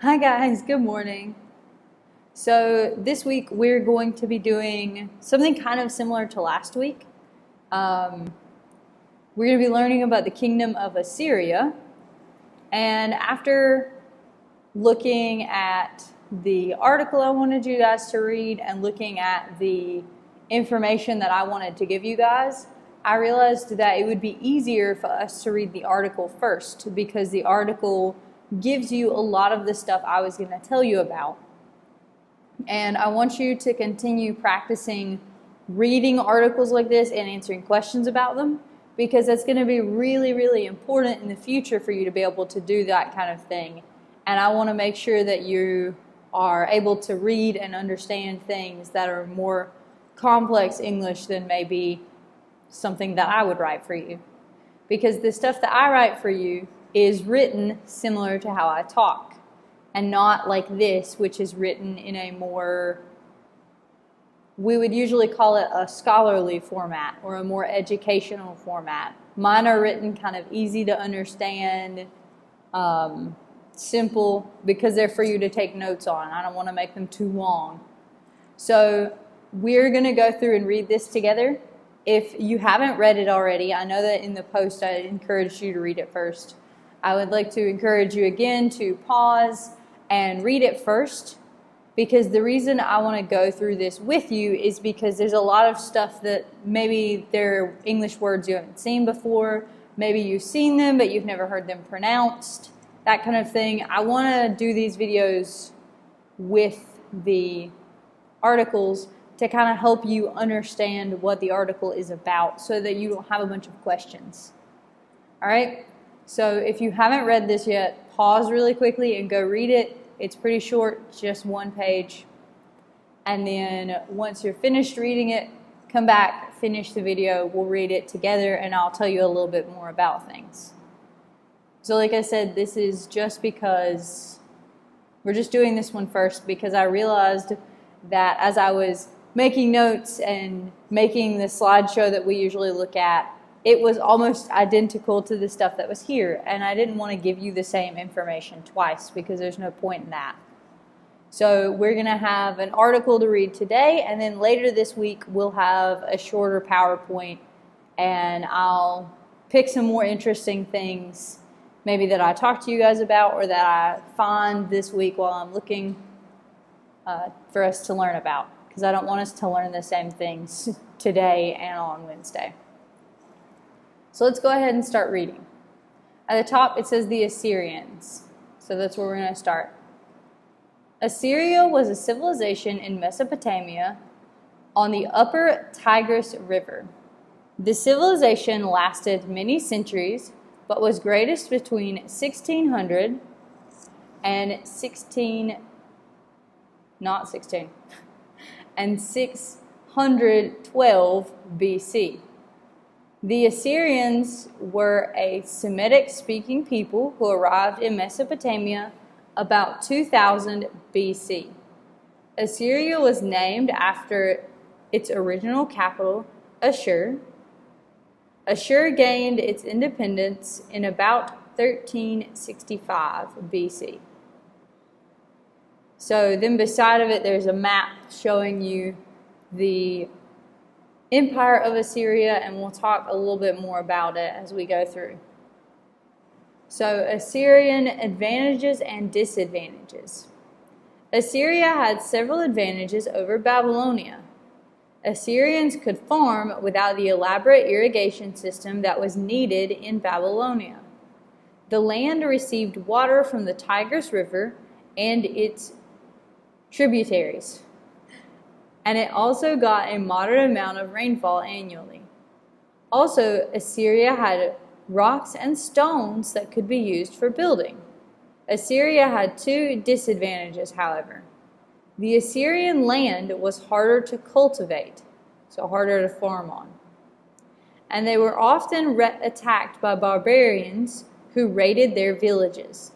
Hi guys, good morning. So this week we're going to be doing something kind of similar to last week. We're going to be learning about the kingdom of Assyria. And after looking at the article I wanted you guys to read and looking at the information that I wanted to give you guys, I realized that it would be easier for us to read the article first because the article gives you a lot of the stuff I was going to tell you about. And I want you to continue practicing reading articles like this and answering questions about them because that's going to be really, really important in the future for you to be able to do that kind of thing. And I want to make sure that you are able to read and understand things that are more complex English than maybe something that I would write for you. Because the stuff that I write for you is written similar to how I talk, and not like this, which is written in a more, we would usually call it a scholarly format or a more educational format. Mine are written kind of easy to understand, simple, because they're for you to take notes on. I don't want to make them too long. So we're going to go through and read this together. If you haven't read it already, I know that in the post I encouraged you to read it first. I would like to encourage you again to pause and read it first, because the reason I want to go through this with you is because there's a lot of stuff that maybe they're English words you haven't seen before, maybe you've seen them but you've never heard them pronounced, that kind of thing. I want to do these videos with the articles to kind of help you understand what the article is about so that you don't have a bunch of questions. All right? So if you haven't read this yet, pause really quickly and go read it. It's pretty short, just one page. And then once you're finished reading it, come back, finish the video, we'll read it together, and I'll tell you a little bit more about things. So like I said, this is just because we're just doing this one first because I realized that as I was making notes and making the slideshow that we usually look at, it was almost identical to the stuff that was here, and I didn't want to give you the same information twice because there's no point in that. So we're going to have an article to read today, and then later this week we'll have a shorter PowerPoint, and I'll pick some more interesting things maybe that I talk to you guys about or that I find this week while I'm looking for us to learn about, because I don't want us to learn the same things today and on Wednesday. So let's go ahead and start reading. At the top it says the Assyrians. So that's where we're going to start. Assyria was a civilization in Mesopotamia on the upper Tigris River. The civilization lasted many centuries, but was greatest between 1600 and 612 BC. The Assyrians were a Semitic-speaking people who arrived in Mesopotamia about 2000 BC. Assyria was named after its original capital, Ashur. Ashur gained its independence in about 1365 BC. So then beside of it, there's a map showing you the Empire of Assyria, and we'll talk a little bit more about it as we go through. So Assyrian advantages and disadvantages. Assyria had several advantages over Babylonia. Assyrians could farm without the elaborate irrigation system that was needed in Babylonia. The land received water from the Tigris River and its tributaries, and it also got a moderate amount of rainfall annually. Also, Assyria had rocks and stones that could be used for building. Assyria had two disadvantages, however. The Assyrian land was harder to cultivate, so harder to farm on. And they were often attacked by barbarians who raided their villages.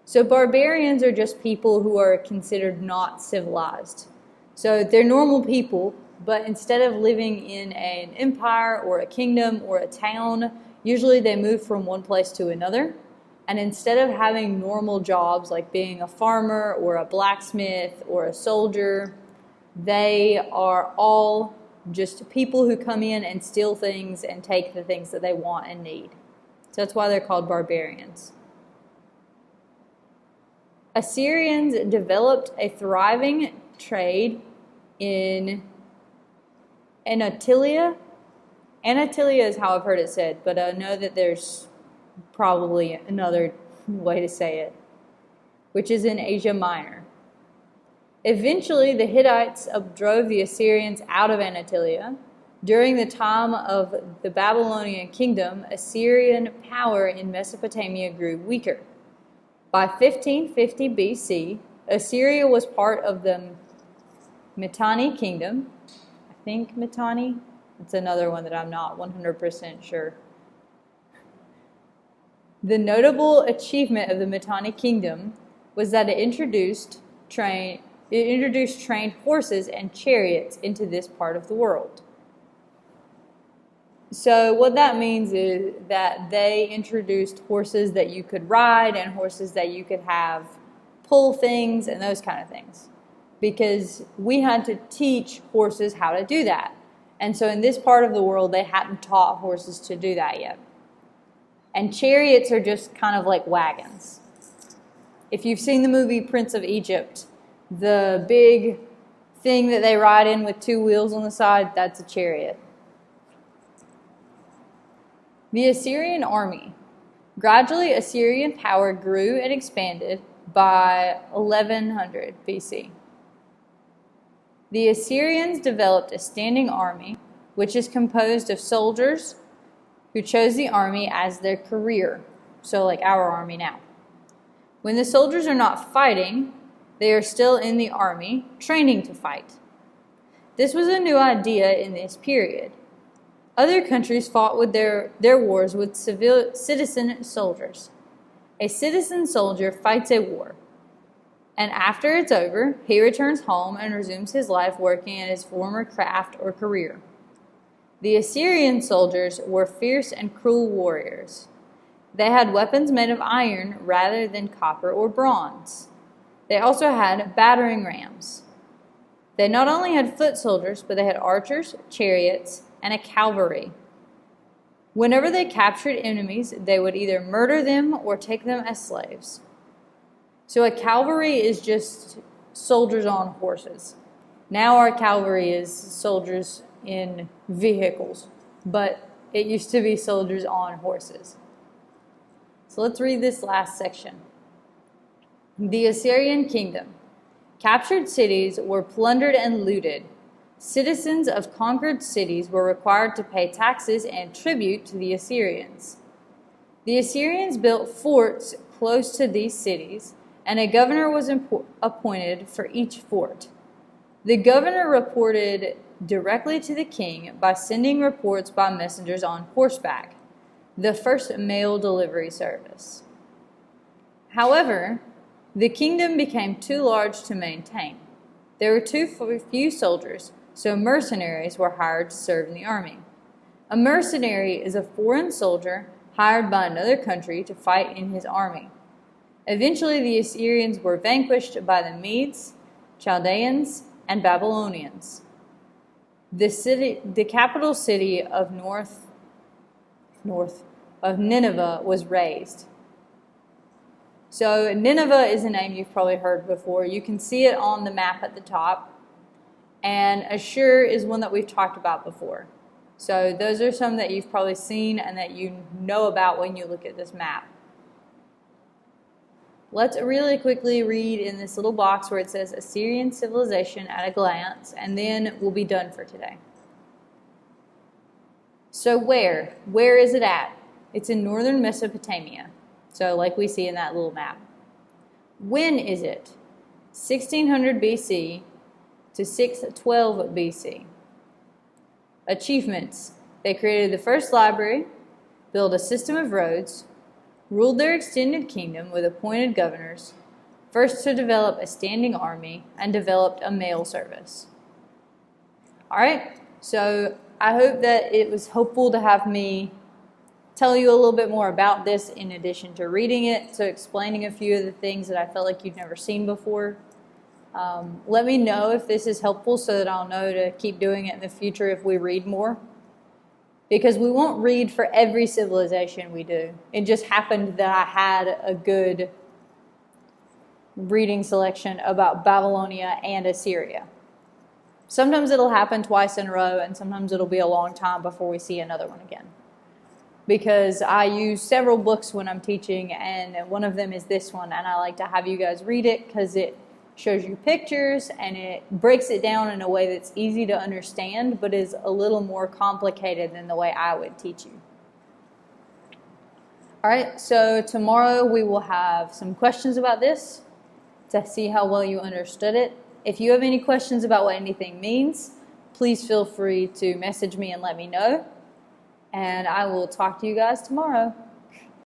So barbarians are just people who are considered not civilized. So they're normal people, but instead of living in an empire or a kingdom or a town, usually they move from one place to another. And instead of having normal jobs like being a farmer or a blacksmith or a soldier, they are all just people who come in and steal things and take the things that they want and need. So that's why they're called barbarians. Assyrians developed a thriving trade in Anatolia. Anatolia is how I've heard it said, but I know that there's probably another way to say it, which is in Asia Minor. Eventually, the Hittites drove the Assyrians out of Anatolia. During the time of the Babylonian kingdom, Assyrian power in Mesopotamia grew weaker. By 1550 BC, Assyria was part of the Mitanni kingdom. I think Mitanni. It's another one that I'm not 100% sure. The notable achievement of the Mitanni kingdom was that it introduced trained horses and chariots into this part of the world. So what that means is that they introduced horses that you could ride and horses that you could have pull things and those kind of things. Because we had to teach horses how to do that. And so in this part of the world, they hadn't taught horses to do that yet. And chariots are just kind of like wagons. If you've seen the movie Prince of Egypt, the big thing that they ride in with two wheels on the side, that's a chariot. The Assyrian army. Gradually, Assyrian power grew and expanded by 1100 BC. The Assyrians developed a standing army, which is composed of soldiers who chose the army as their career, so like our army now. When the soldiers are not fighting, they are still in the army, training to fight. This was a new idea in this period. Other countries fought with their wars with citizen soldiers. A citizen soldier fights a war, and after it's over, he returns home and resumes his life working in his former craft or career. The Assyrian soldiers were fierce and cruel warriors. They had weapons made of iron rather than copper or bronze. They also had battering rams. They not only had foot soldiers, but they had archers, chariots, and a cavalry. Whenever they captured enemies, they would either murder them or take them as slaves. So a cavalry is just soldiers on horses. Now our cavalry is soldiers in vehicles, but it used to be soldiers on horses. So let's read this last section. The Assyrian kingdom. Captured cities were plundered and looted. Citizens of conquered cities were required to pay taxes and tribute to the Assyrians. The Assyrians built forts close to these cities, and a governor was appointed for each fort. The governor reported directly to the king by sending reports by messengers on horseback, the first mail delivery service. However, the kingdom became too large to maintain. There were too few soldiers, so mercenaries were hired to serve in the army. A mercenary is a foreign soldier hired by another country to fight in his army. Eventually, the Assyrians were vanquished by the Medes, Chaldeans, and Babylonians. The capital city of north of Nineveh was razed. So Nineveh is a name you've probably heard before. You can see it on the map at the top. And Ashur is one that we've talked about before. So those are some that you've probably seen and that you know about when you look at this map. Let's really quickly read in this little box where it says Assyrian civilization at a glance, and then we'll be done for today. So where? Where is it at? It's in northern Mesopotamia. So like we see in that little map. When is it? 1600 BC to 612 BC. Achievements. They created the first library, built a system of roads, ruled their extended kingdom with appointed governors, first to develop a standing army, and developed a mail service. All right, so I hope that it was helpful to have me tell you a little bit more about this in addition to reading it, so explaining a few of the things that I felt like you'd never seen before. Let me know if this is helpful so that I'll know to keep doing it in the future if we read more. Because we won't read for every civilization we do. It just happened that I had a good reading selection about Babylonia and Assyria. Sometimes it'll happen twice in a row, and sometimes it'll be a long time before we see another one again. Because I use several books when I'm teaching, and one of them is this one, and I like to have you guys read it because it shows you pictures and it breaks it down in a way that's easy to understand, but is a little more complicated than the way I would teach you. All right, so tomorrow we will have some questions about this to see how well you understood it. If you have any questions about what anything means, please feel free to message me and let me know. And I will talk to you guys tomorrow.